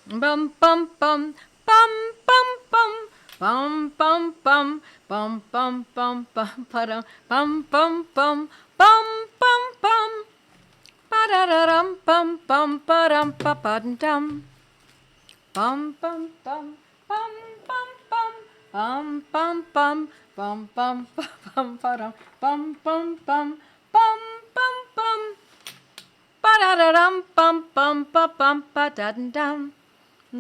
Bum bum bum bum bum bum bum bum bum bum bum bum bum ba-dum bum bum bum bum bum bum ba-da-da-dum bum bum ba-dum ba-ba-dum bum bum bum bum bum bum bum bum bum bum bum ba-dum bum bum bum bum bum bum ba-da-da-dum bum bum ba-bum ba-da-dum. Hi,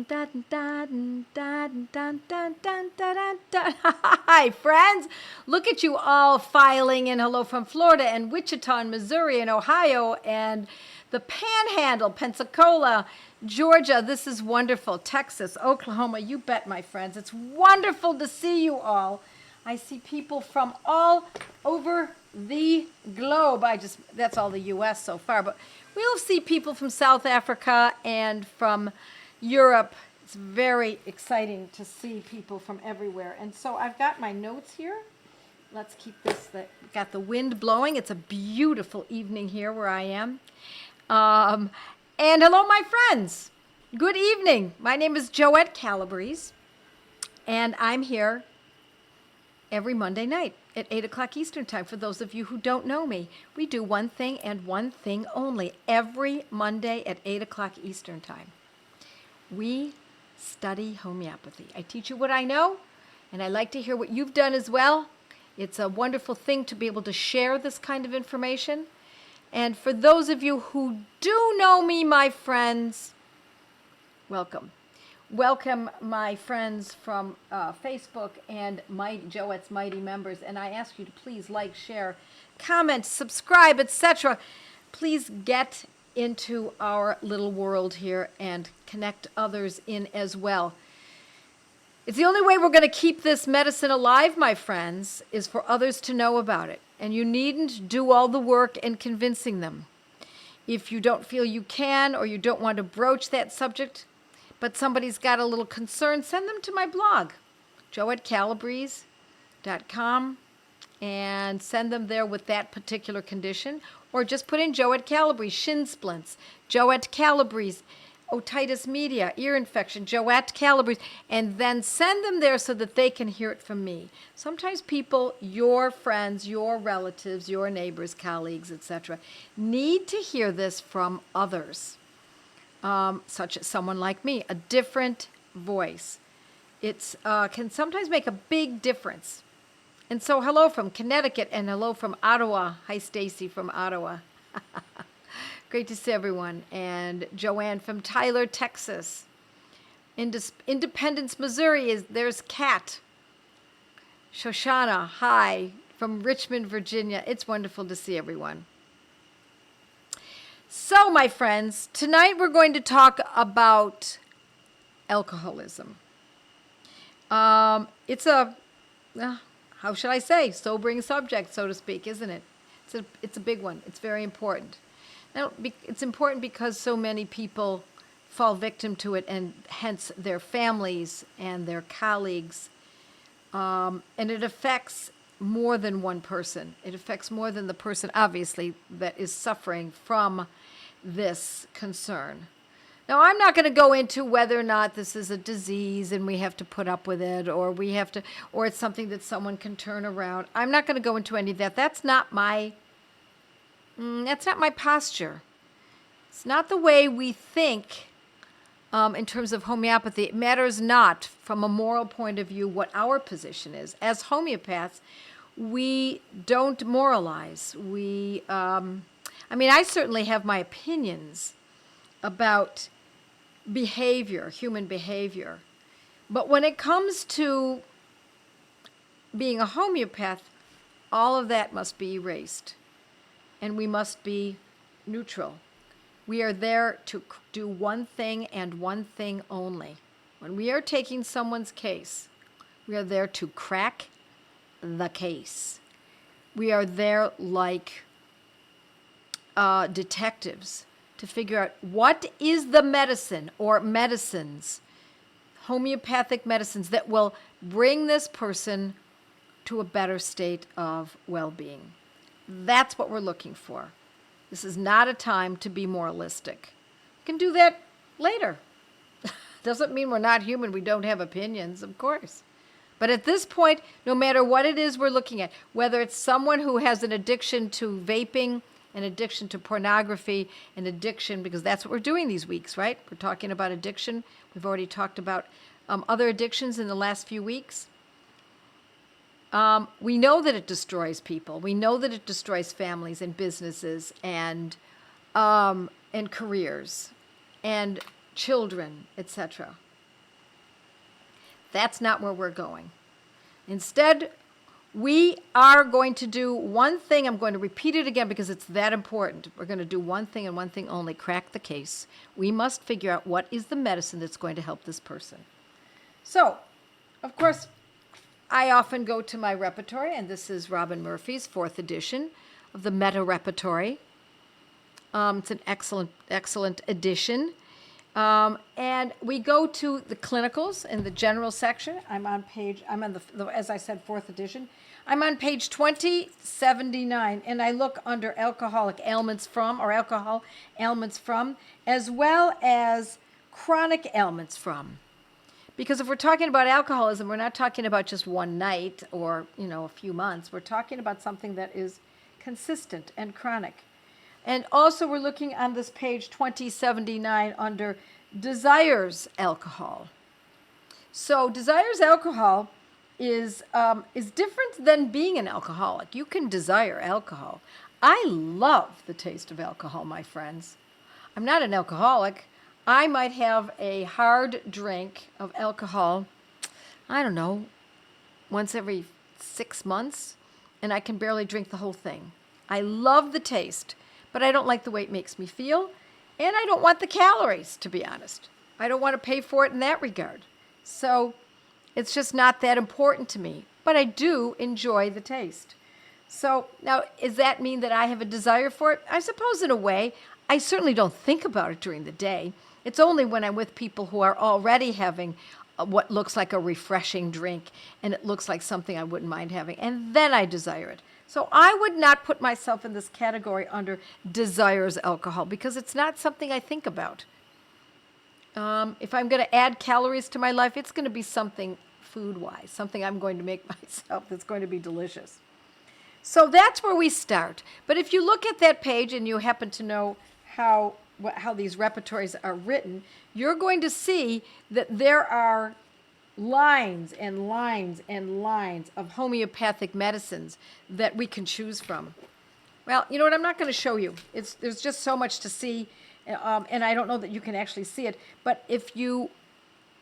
friends. Look at you all filing in. Hello from Florida and Wichita and Missouri and Ohio and the Panhandle, Pensacola, Georgia. This is wonderful. Texas, Oklahoma. You bet, my friends. It's wonderful to see you all. I see people from all over the globe. That's all the U.S. so far, but we'll see people from South Africa and from Europe. It's very exciting to see people from everywhere. And so I've got my notes here. Let's keep this, got the wind blowing. It's a beautiful evening here where I am. And hello, my friends. Good evening. My name is Joette Calabrese, and I'm here every Monday night at 8 o'clock Eastern Time. For those of you who don't know me, we do one thing and one thing only every Monday at 8 o'clock Eastern Time. We study homeopathy. I teach you what I know, and I like to hear what you've done as well. It's a wonderful thing to be able to share this kind of information. And for those of you who do know me, my friends, welcome. Welcome, my friends from Facebook and Joette's Mighty members. And I ask you to please like, share, comment, subscribe, etc. Please get into our little world here and connect others in as well. It's the only way we're going to keep this medicine alive, my friends, is for others to know about it. And you needn't do all the work in convincing them. If you don't feel you can, or you don't want to broach that subject, but somebody's got a little concern, send them to my blog, joettecalabrese.com, and send them there with that particular condition. Or just put in Joette Calabrese, shin splints, Joette Calabrese, otitis media, ear infection, Joette Calabrese, and then send them there so that they can hear it from me. Sometimes people, your friends, your relatives, your neighbors, colleagues, etc., need to hear this from others, such as someone like me, a different voice. It can sometimes make a big difference. And so hello from Connecticut and hello from Ottawa. Hi, Stacy from Ottawa. Great to see everyone. And Joanne from Tyler, Texas. Independence, Missouri, there's Kat. Shoshana, hi, from Richmond, Virginia. It's wonderful to see everyone. So, my friends, tonight we're going to talk about alcoholism. It's a, how should I say, sobering subject, so to speak, isn't it? It's a big one. It's very important. Now, it's important because so many people fall victim to it, and hence their families and their colleagues. And it affects more than one person. It affects more than the person, obviously, that is suffering from this concern. Now, I'm not going to go into whether or not this is a disease and we have to put up with it, or it's something that someone can turn around. I'm not going to go into any of that. That's not my posture. It's not the way we think in terms of homeopathy. It matters not from a moral point of view what our position is. As homeopaths, we don't moralize. I certainly have my opinions about behavior, human behavior. But when it comes to being a homeopath, all of that must be erased. And we must be neutral. We are there to do one thing and one thing only. When we are taking someone's case, we are there to crack the case. We are there like detectives to figure out what is the medicine or medicines, homeopathic medicines, that will bring this person to a better state of well-being. That's what we're looking for. This is not a time to be moralistic. You can do that later. Doesn't mean we're not human. We don't have opinions, of course. But at this point, no matter what it is we're looking at, whether it's someone who has an addiction to vaping, an addiction to pornography, an addiction, because that's what we're doing these weeks, right? We're talking about addiction. We've already talked about other addictions in the last few weeks. We know that it destroys people. We know that it destroys families and businesses and careers and children, etc. That's not where we're going. Instead, we are going to do one thing. I'm going to repeat it again because it's that important. We're going to do one thing and one thing only, crack the case. We must figure out what is the medicine that's going to help this person. So, of course, I often go to my repertory, and this is Robin Murphy's 4th edition of the Meta Repertory. It's an excellent edition. And we go to the clinicals in the general section. I'm on the as I said, 4th edition. I'm on page 2079, and I look under alcoholic ailments from, or alcohol ailments from, as well as chronic ailments from. Because if we're talking about alcoholism, we're not talking about just one night or, a few months. We're talking about something that is consistent and chronic. And also we're looking on this page 2079 under desires alcohol. So desires alcohol is different than being an alcoholic. You can desire alcohol. I love the taste of alcohol, my friends. I'm not an alcoholic. I might have a hard drink of alcohol, I don't know, once every 6 months, and I can barely drink the whole thing. I love the taste, but I don't like the way it makes me feel, and I don't want the calories, to be honest. I don't want to pay for it in that regard. So it's just not that important to me, but I do enjoy the taste. So now, does that mean that I have a desire for it? I suppose in a way. I certainly don't think about it during the day. It's only when I'm with people who are already having what looks like a refreshing drink, and it looks like something I wouldn't mind having, and then I desire it. So I would not put myself in this category under desires alcohol because it's not something I think about. If I'm going to add calories to my life, it's going to be something food-wise, something I'm going to make myself that's going to be delicious. So that's where we start. But if you look at that page and you happen to know how these repertories are written, you're going to see that there are lines and lines and lines of homeopathic medicines that we can choose from. Well, you know what? I'm not going to show you. There's just so much to see, and I don't know that you can actually see it. But if you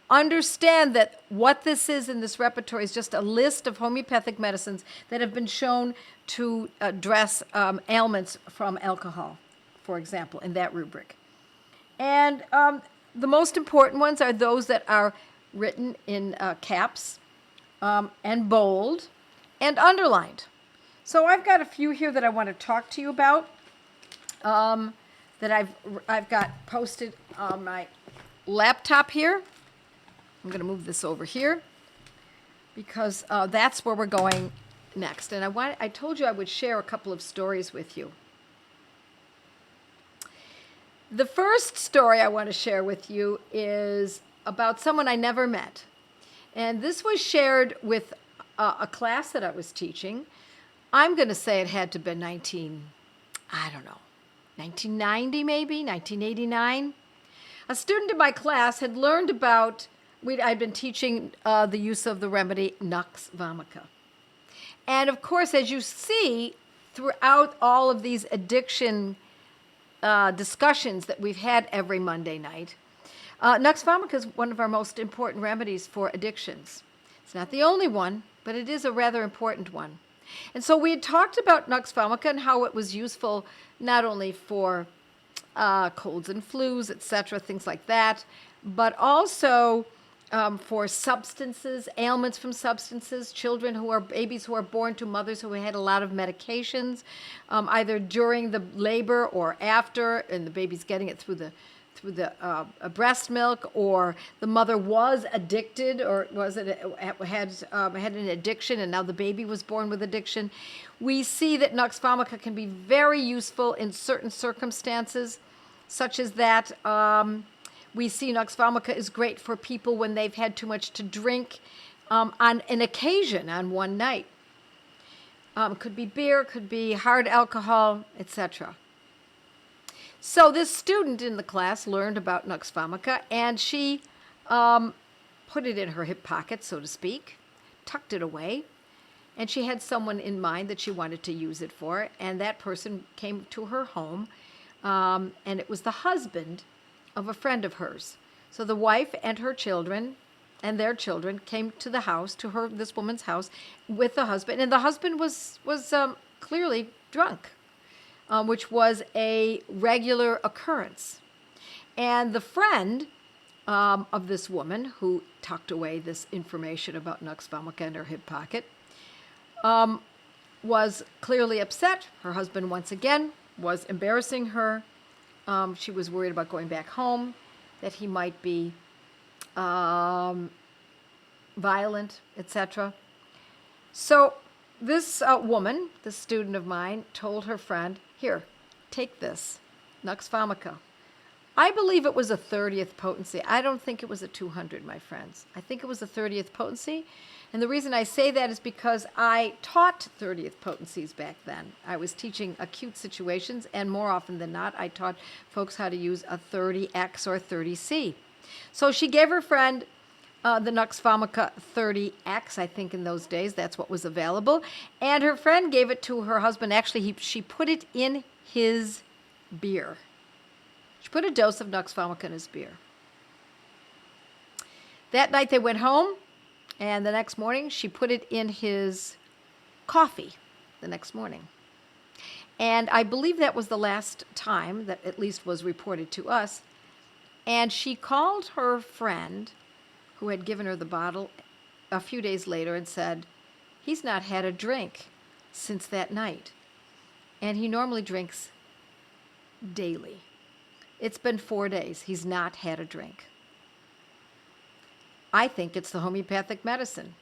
understand that what this is in this repertory is just a list of homeopathic medicines that have been shown to address ailments from alcohol, for example, in that rubric. And the most important ones are those that are written in caps and bold and underlined. So I've got a few here that I want to talk to you about that I've got posted on my laptop here. I'm going to move this over here because that's where we're going next. And I told you I would share a couple of stories with you. The first story I want to share with you is about someone I never met. And this was shared with a class that I was teaching. I'm going to say it had to have been 1990 maybe, 1989. A student in my class had learned about, I'd been teaching the use of the remedy Nux vomica. And of course, as you see, throughout all of these addiction discussions that we've had every Monday night, Nux vomica is one of our most important remedies for addictions. It's not the only one, but it is a rather important one. And so we had talked about Nux vomica and how it was useful not only for colds and flus, etc., things like that, but also for substances, ailments from substances, babies who are born to mothers who had a lot of medications, either during the labor or after, and the baby's getting it through the breast milk, or the mother was addicted, or had an addiction, and now the baby was born with addiction. We see that Nux vomica can be very useful in certain circumstances, such as that We see Nux vomica is great for people when they've had too much to drink on an occasion, on one night. Could be beer, could be hard alcohol, etc. So this student in the class learned about Nux vomica, and she put it in her hip pocket, so to speak, tucked it away, and she had someone in mind that she wanted to use it for, and that person came to her home, and it was the husband of a friend of hers. So the wife and her children and their children came to the house, to this woman's house, with the husband, and the husband was clearly drunk, which was a regular occurrence. And the friend of this woman who tucked away this information about Nux vomica in her hip pocket was clearly upset. Her husband, once again, was embarrassing her. She was worried about going back home, that he might be violent, etc. So this woman, this student of mine, told her friend, here, take this, Nux vomica. I believe it was a 30th potency. I don't think it was a 200, my friends. I think it was a 30th potency. And the reason I say that is because I taught 30th potencies back then. I was teaching acute situations, and more often than not, I taught folks how to use a 30X or 30C. So she gave her friend the Nux vomica 30X, I think in those days, that's what was available. And her friend gave it to her husband. Actually, she put it in his beer. She put a dose of Nux vomica in his beer. That night they went home, and the next morning she put it in his coffee the next morning. And I believe that was the last time that at least was reported to us. And she called her friend who had given her the bottle a few days later and said, he's not had a drink since that night. And he normally drinks daily. It's been 4 days. He's not had a drink. I think it's the homeopathic medicine.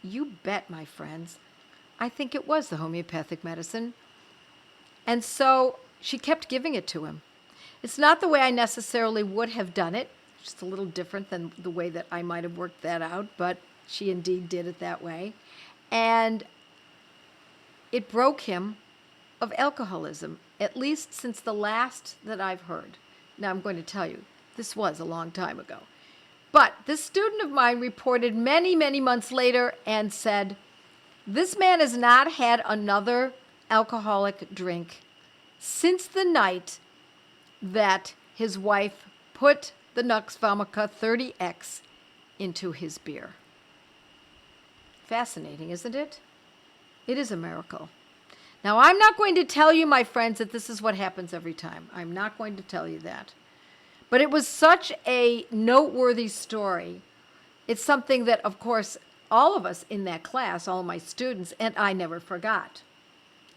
You bet, my friends. I think it was the homeopathic medicine. And so she kept giving it to him. It's not the way I necessarily would have done it, just a little different than the way that I might have worked that out, but she indeed did it that way. And it broke him of alcoholism, at least since the last that I've heard. Now, I'm going to tell you, this was a long time ago. But this student of mine reported many, many months later and said, this man has not had another alcoholic drink since the night that his wife put the Nux vomica 30X into his beer. Fascinating, isn't it? It is a miracle. Now, I'm not going to tell you, my friends, that this is what happens every time. I'm not going to tell you that. But it was such a noteworthy story. It's something that, of course, all of us in that class, all of my students, and I never forgot.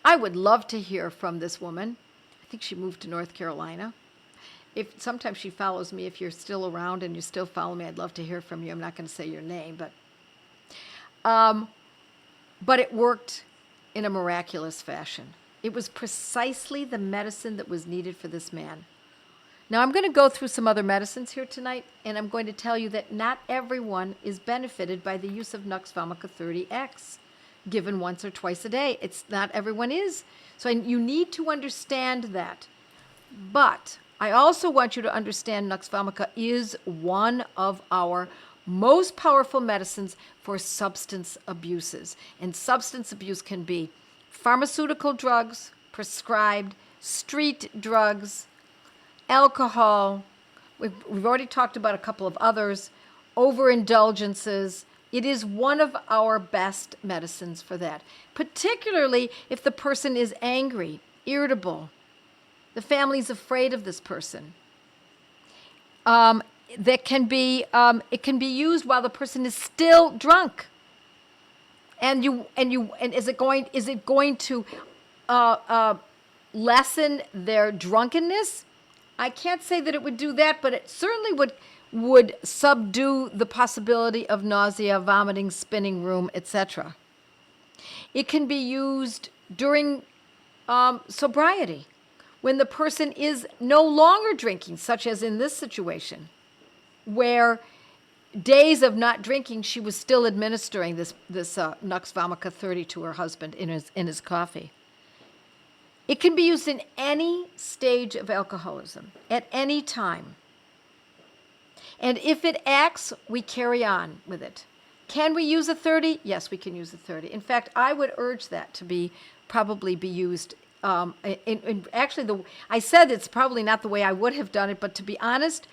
I would love to hear from this woman. I think she moved to North Carolina. If sometimes she follows me, if you're still around and you still follow me, I'd love to hear from you. I'm not going to say your name, but it worked in a miraculous fashion. It was precisely the medicine that was needed for this man. Now, I'm going to go through some other medicines here tonight, and I'm going to tell you that not everyone is benefited by the use of Nux vomica 30X, given once or twice a day. It's not everyone is. So you need to understand that. But I also want you to understand Nux vomica is one of our most powerful medicines for substance abuses. And substance abuse can be pharmaceutical drugs, prescribed, street drugs, alcohol. We've already talked about a couple of others, overindulgences. It is one of our best medicines for that, particularly if the person is angry, irritable, the family's afraid of this person. It can be used while the person is still drunk. And is it going to lessen their drunkenness? I can't say that it would do that, but it certainly would subdue the possibility of nausea, vomiting, spinning room, etc. It can be used during sobriety, when the person is no longer drinking, such as in this situation. where days of not drinking, she was still administering this Nux Vomica 30 to her husband in his coffee. It can be used in any stage of alcoholism, at any time. And if it acts, we carry on with it. Can we use a 30? Yes, we can use a 30. In fact, I would urge that to probably be used. Actually, I said it's probably not the way I would have done it, but to be honest,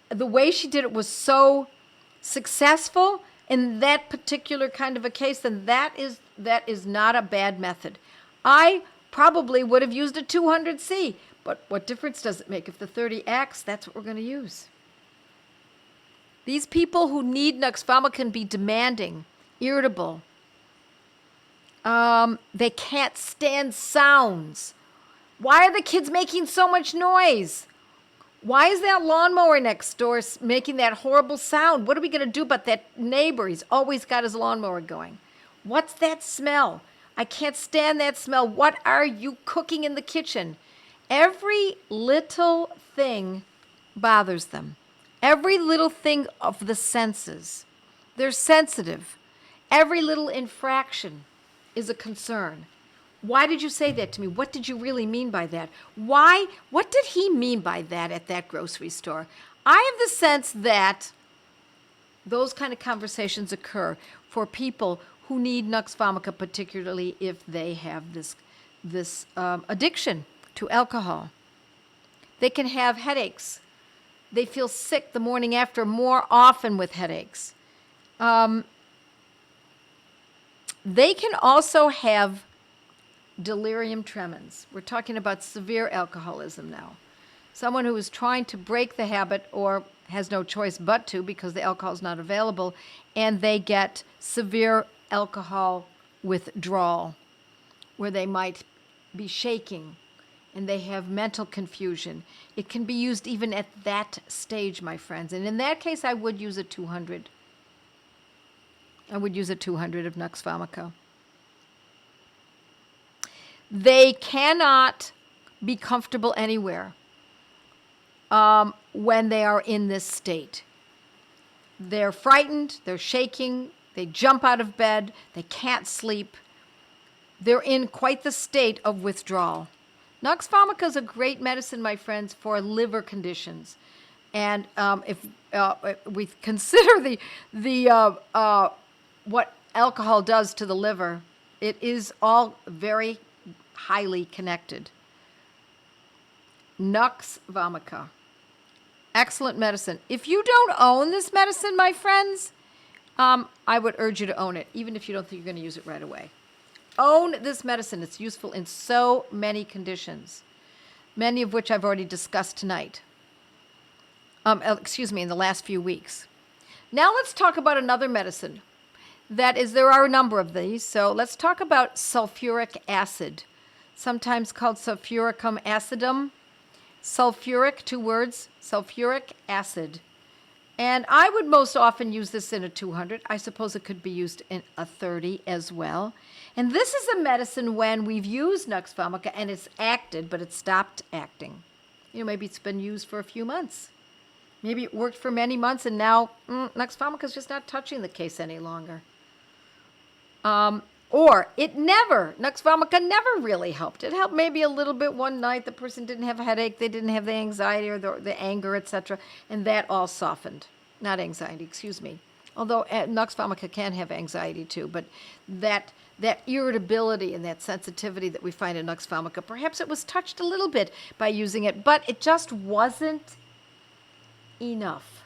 the way she did it was so successful in that particular kind of a case, then that is not a bad method. I probably would have used a 200C, but what difference does it make? If the 30 acts, that's what we're going to use. These people who need Nux Vomica can be demanding, irritable. They can't stand sounds. Why are the kids making so much noise? Why is that lawnmower next door making that horrible sound? What are we going to do about that neighbor? He's always got his lawnmower going. What's that smell? I can't stand that smell. What are you cooking in the kitchen? Every little thing bothers them. Every little thing of the senses. They're sensitive. Every little infraction is a concern. Why did you say that to me? What did you really mean by that? Why? What did he mean by that at that grocery store? I have the sense that those kind of conversations occur for people who need Nux Vomica, particularly if they have this addiction to alcohol. They can have headaches. They feel sick the morning after more often with headaches. They can also have delirium tremens. We're talking about severe alcoholism now. Someone who is trying to break the habit or has no choice but to because the alcohol is not available, and they get severe alcohol withdrawal, where they might be shaking and they have mental confusion. It can be used even at that stage, my friends. And in that case, I would use a 200. I would use a 200 of Nux Vomica. They cannot be comfortable anywhere when they are in this state. They're frightened, they're shaking, they jump out of bed, they can't sleep. They're in quite the state of withdrawal. Nux Vomica is a great medicine, my friends, for liver conditions. And if we consider what alcohol does to the liver, it is all very highly connected. Nux Vomica. Excellent medicine. If you don't own this medicine, my friends, I would urge you to own it, even if you don't think you're going to use it right away. Own this medicine. It's useful in so many conditions, many of which I've already discussed tonight. In the last few weeks. Now let's talk about another medicine. There are a number of these, so let's talk about sulfuric acid, sometimes called sulfuricum acidum. Sulfuric, 2 words, sulfuric acid. And I would most often use this in a 200. I suppose it could be used in a 30 as well. And this is a medicine when we've used Nux Vomica and it's acted, but it stopped acting. Maybe it's been used for a few months. Maybe it worked for many months and now Nux Vomica is just not touching the case any longer. Or Nux Vomica never really helped. It helped maybe a little bit one night. The person didn't have a headache. They didn't have the anxiety or the anger, etc. And that all softened. Not anxiety, excuse me. Although Nux Vomica can have anxiety too. But that irritability and that sensitivity that we find in Nux Vomica, perhaps it was touched a little bit by using it, but it just wasn't enough.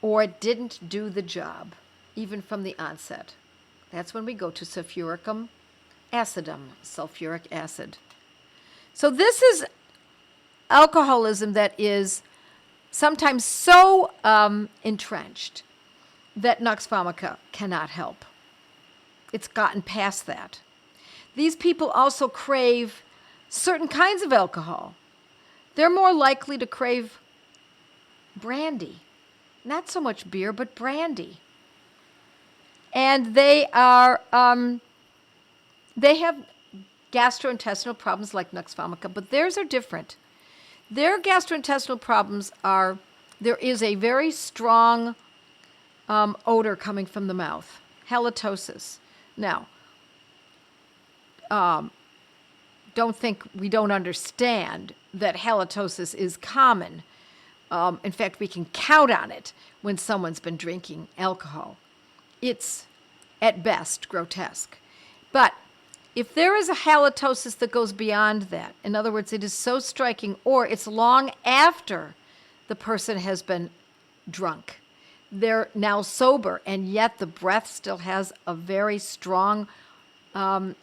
Or it didn't do the job, even from the onset. That's when we go to sulfuricum acidum, sulfuric acid. So this is alcoholism that is sometimes so entrenched that Nux Vomica cannot help. It's gotten past that. These people also crave certain kinds of alcohol. They're more likely to crave brandy. Not so much beer, but brandy. And they have gastrointestinal problems like Nux Vomica, but theirs are different. Their gastrointestinal problems are there is a very strong odor coming from the mouth, halitosis. Now, don't think we don't understand that halitosis is common. In fact, we can count on it when someone's been drinking alcohol. It's, at best, grotesque. But if there is a halitosis that goes beyond that, in other words, it is so striking, or it's long after the person has been drunk, they're now sober, and yet the breath still has a very strong, a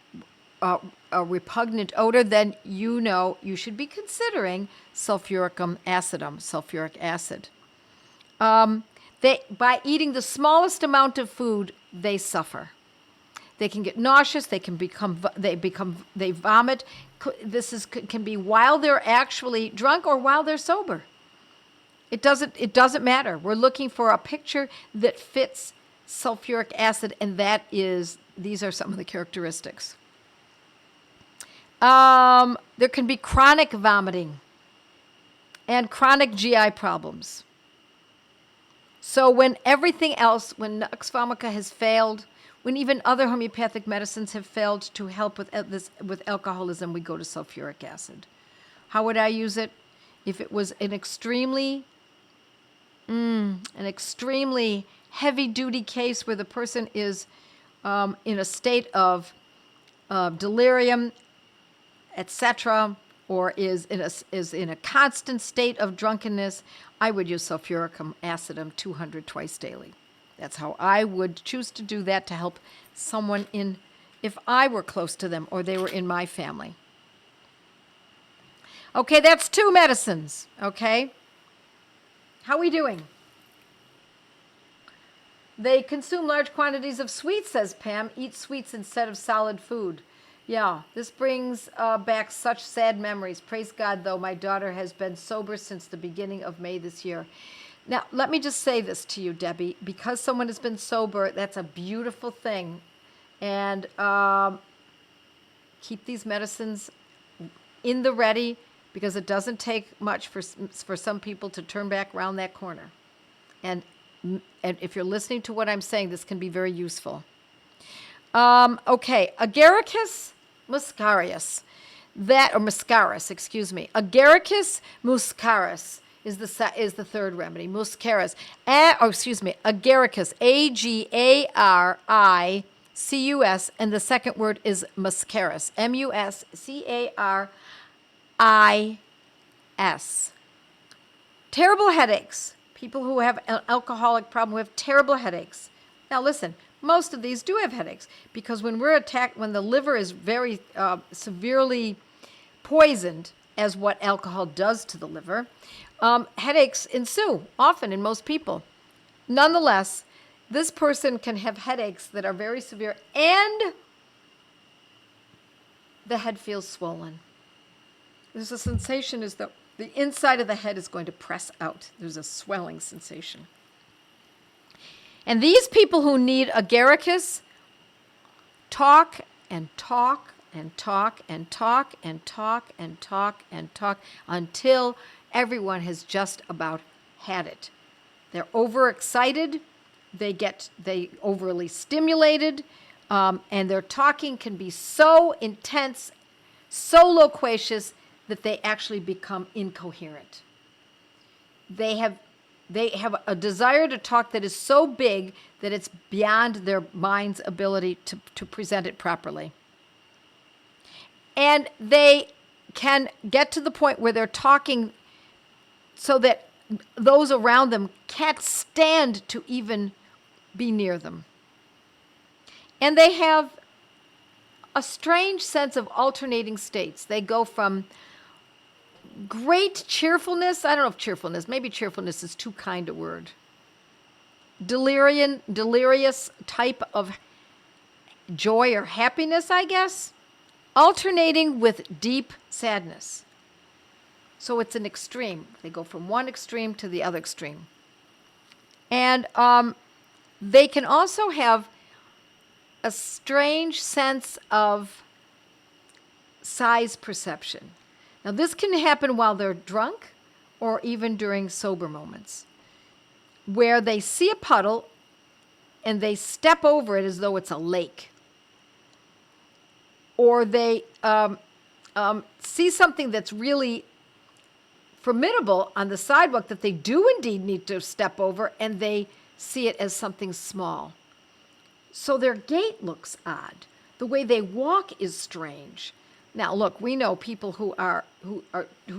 repugnant odor, then you know you should be considering sulfuric acid. By eating the smallest amount of food, they suffer. They can get nauseous. They vomit. This can be while they're actually drunk or while they're sober. It doesn't matter. We're looking for a picture that fits sulfuric acid, and these are some of the characteristics. There can be chronic vomiting and chronic GI problems. So when everything else, when Nux vomica has failed, when even other homeopathic medicines have failed to help with alcoholism, we go to sulfuric acid. How would I use it? If it was an extremely heavy-duty case where the person is in a state of delirium, etc., or is in a constant state of drunkenness, I would use sulfuric acidum 200 twice daily. That's how I would choose to do that to help someone if I were close to them or they were in my family. Okay, that's 2 medicines, okay? How are we doing? They consume large quantities of sweets, says Pam. Eat sweets instead of solid food. Yeah, this brings back such sad memories. Praise God, though, my daughter has been sober since the beginning of May this year. Now, let me just say this to you, Debbie. Because someone has been sober, that's a beautiful thing. And keep these medicines in the ready, because it doesn't take much for some people to turn back around that corner. And if you're listening to what I'm saying, this can be very useful. Okay, Agaricus muscarius, Agaricus muscarius is the third remedy. Muscaris, Agaricus, Agaricus, and the second word is muscaris, muscaris. Terrible headaches. People who have an alcoholic problem who have terrible headaches. Now listen. Most of these do have headaches because when we're attacked, when the liver is very severely poisoned, as what alcohol does to the liver, headaches ensue often in most people. Nonetheless, this person can have headaches that are very severe and the head feels swollen. There's a sensation as though the inside of the head is going to press out. There's a swelling sensation. And these people who need Agaricus talk and talk and talk and talk and talk and talk and talk until everyone has just about had it. They're overexcited, they overly stimulated, and their talking can be so intense, so loquacious that they actually become incoherent. They have a desire to talk that is so big that it's beyond their mind's ability to present it properly. And they can get to the point where they're talking so that those around them can't stand to even be near them. And they have a strange sense of alternating states. They go from great cheerfulness, I don't know if cheerfulness, maybe cheerfulness is too kind a word. Delirious type of joy or happiness, I guess, alternating with deep sadness. So it's an extreme. They go from one extreme to the other extreme. And they can also have a strange sense of size perception. Now, this can happen while they're drunk or even during sober moments, where they see a puddle and they step over it as though it's a lake. Or they see something that's really formidable on the sidewalk that they do indeed need to step over, and they see it as something small. So their gait looks odd. The way they walk is strange. Now, look, we know people who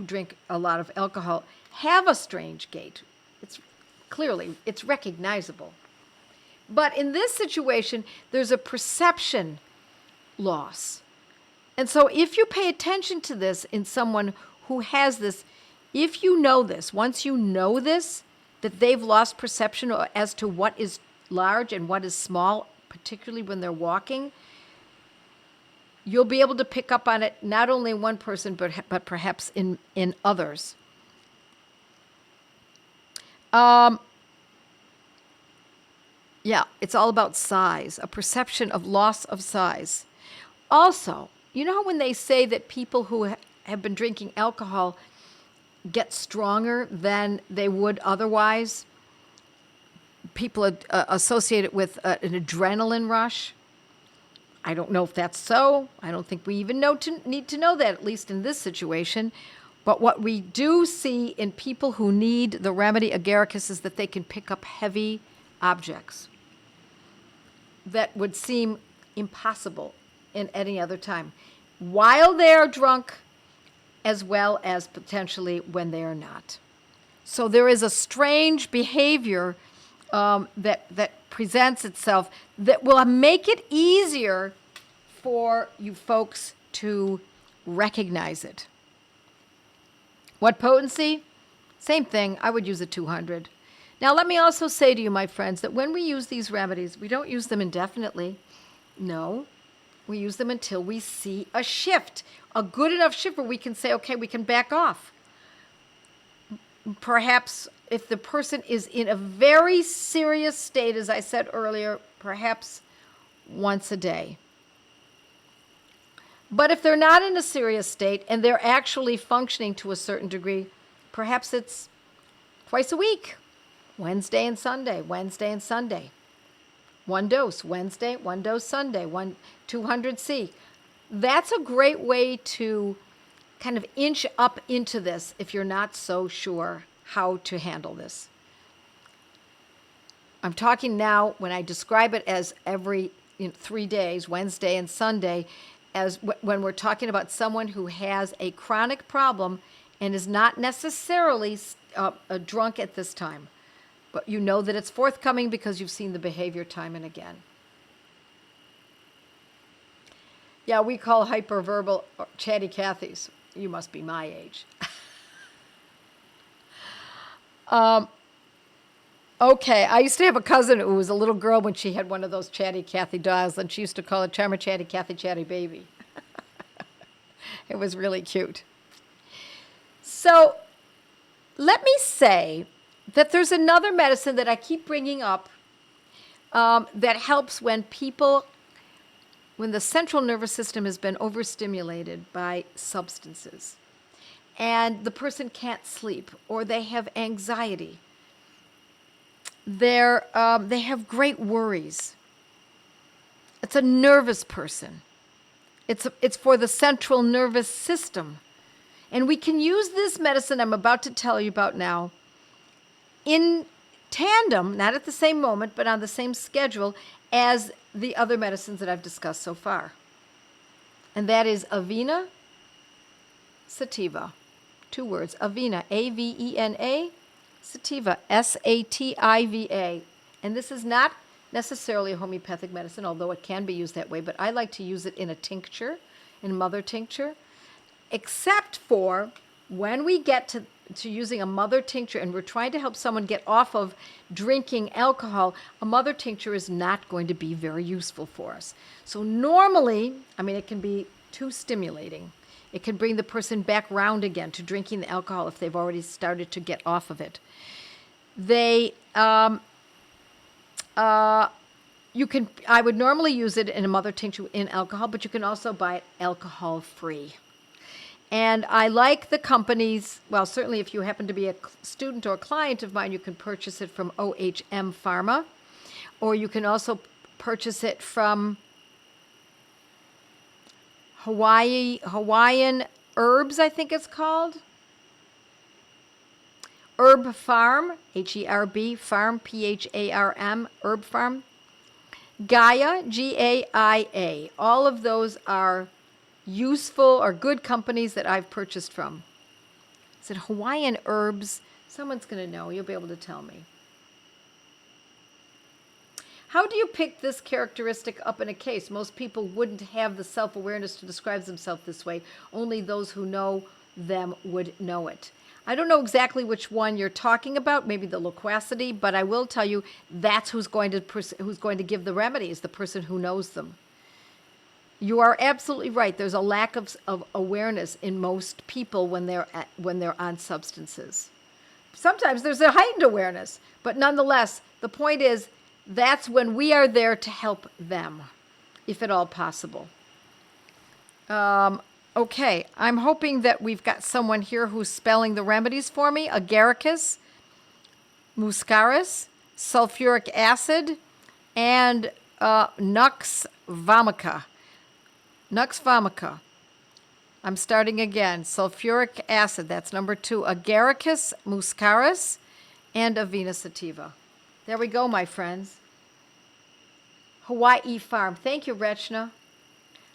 drink a lot of alcohol have a strange gait. It's recognizable. But in this situation, there's a perception loss. And so if you pay attention to this in someone who has this, if you know this, once you know this, that they've lost perception as to what is large and what is small, particularly when they're walking, you'll be able to pick up on it not only in one person, but perhaps in others. Yeah, it's all about size, a perception of loss of size. Also, you know how when they say that people who have been drinking alcohol get stronger than they would otherwise? People associate it with an adrenaline rush. I don't know if that's so. I don't think we even need to know that, at least in this situation. But what we do see in people who need the remedy agaricus is that they can pick up heavy objects that would seem impossible in any other time, while they are drunk, as well as potentially when they are not. So there is a strange behavior that presents itself that will make it easier for you folks to recognize it. What potency? Same thing. I would use a 200. Now, let me also say to you, my friends, that when we use these remedies, we don't use them indefinitely. No, we use them until we see a shift, a good enough shift where we can say, okay, we can back off. Perhaps if the person is in a very serious state, as I said earlier, perhaps once a day. But if they're not in a serious state and they're actually functioning to a certain degree, perhaps it's twice a week, Wednesday and Sunday, Wednesday and Sunday. One dose Wednesday, one dose Sunday, 200C. That's a great way to kind of inch up into this if you're not so sure how to handle this. I'm talking now, when I describe it as every 3 days, Wednesday and Sunday, as when we're talking about someone who has a chronic problem and is not necessarily drunk at this time. But you know that it's forthcoming because you've seen the behavior time and again. Yeah, we call hyperverbal chatty Cathys. You must be my age. Okay, I used to have a cousin who was a little girl when she had one of those chatty Cathy dolls, and she used to call it Charmer Chatty Cathy Chatty Baby. It was really cute. So let me say that there's another medicine that I keep bringing up that helps when the central nervous system has been overstimulated by substances and the person can't sleep or they have anxiety. They have great worries. It's a nervous person. It's for the central nervous system. And we can use this medicine I'm about to tell you about now in tandem, not at the same moment, but on the same schedule as the other medicines that I've discussed so far. And that is Avena Sativa. 2 words, Avena, A-V-E-N-A, Sativa, S-A-T-I-V-A. And this is not necessarily a homeopathic medicine, although it can be used that way, but I like to use it in a tincture, in mother tincture, except for when we get to using a mother tincture and we're trying to help someone get off of drinking alcohol, a mother tincture is not going to be very useful for us. So normally, it can be too stimulating. It can bring the person back round again to drinking the alcohol if they've already started to get off of it. I would normally use it in a mother tincture in alcohol, but you can also buy it alcohol-free. And I like the companies. Well, certainly if you happen to be a student or a client of mine, you can purchase it from OHM Pharma, or you can also purchase it from Hawaiian Herbs, I think it's called. Herb Farm, Herb Farm, Pharm, Herb Farm. Gaia, Gaia. All of those are useful or good companies that I've purchased from. Is it Hawaiian Herbs? Someone's going to know. You'll be able to tell me. How do you pick this characteristic up in a case? Most people wouldn't have the self-awareness to describe themselves this way. Only those who know them would know it. I don't know exactly which one you're talking about, maybe the loquacity, but I will tell you that's who's going to give the remedies, the person who knows them. You are absolutely right. There's a lack of awareness in most people when they're on substances. Sometimes there's a heightened awareness, but nonetheless, the point is that's when we are there to help them, if at all possible. Okay, I'm hoping that we've got someone here who's spelling the remedies for me. Agaricus, muscaris, sulfuric acid, and nux vomica. Nux vomica. I'm starting again. Sulfuric acid, that's number 2. Agaricus, muscaris, and Avena sativa. There we go, my friends. Hawaii Farm. Thank you, Rechna.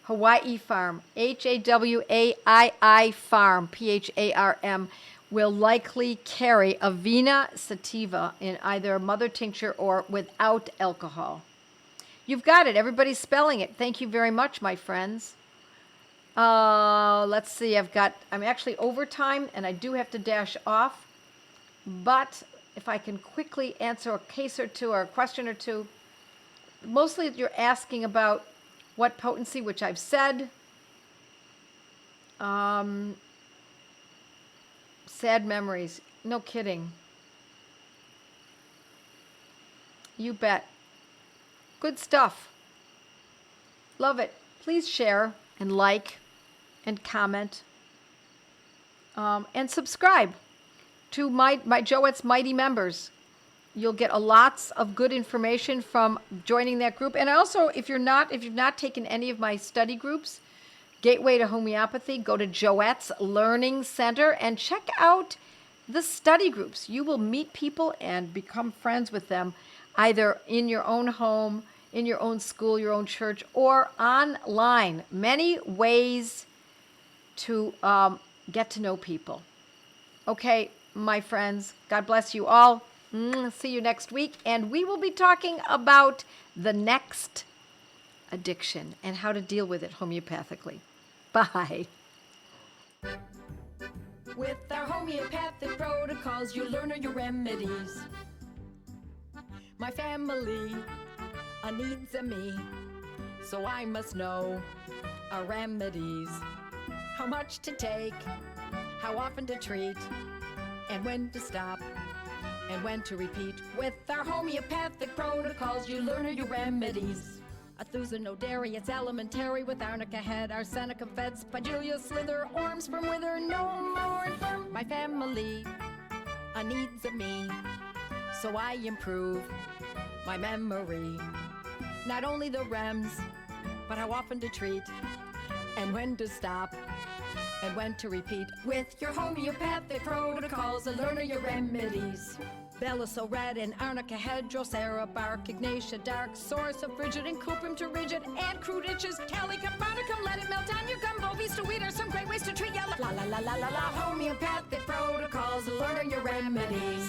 Hawaii Farm, Hawaii Farm, Pharm, will likely carry Avena sativa in either mother tincture or without alcohol. You've got it. Everybody's spelling it. Thank you very much, my friends. Let's see. I'm actually over time, and I do have to dash off. But if I can quickly answer a case or two or a question or two, mostly you're asking about what potency, which I've said. Sad memories. No kidding. You bet. Good stuff. Love it. Please share and like and comment and subscribe to my Joette's Mighty members. You'll get lots of good information from joining that group. And also, if you've not taken any of my study groups, Gateway to Homeopathy, go to Joette's Learning Center and check out the study groups. You will meet people and become friends with them, either in your own home, in your own school, your own church, or online. Many ways to get to know people. Okay, my friends, God bless you all. See you next week, and we will be talking about the next addiction and how to deal with it homeopathically. Bye. With our homeopathic protocols, you learn your remedies. My family needs me, so I must know our remedies. How much to take, how often to treat, and when to stop, and when to repeat. With our homeopathic protocols, you learn your remedies. Athusa no dairy, it's elementary with arnica head, arsenica fed, spigelia slither, orms from wither, no more. My family needs me, so I improve my memory. Not only the rems, but how often to treat, and when to stop, and when to repeat. With your homeopathic protocols, learn your remedies. Bella so red and arnica head, drosera bark, ignatia dark, source of frigid and cuprum to rigid, and crude itches, calicum, barnicum, let it melt on your gumbo, vista weed are some great ways to treat ya. La la la la la la, homeopathic protocols, learn your remedies.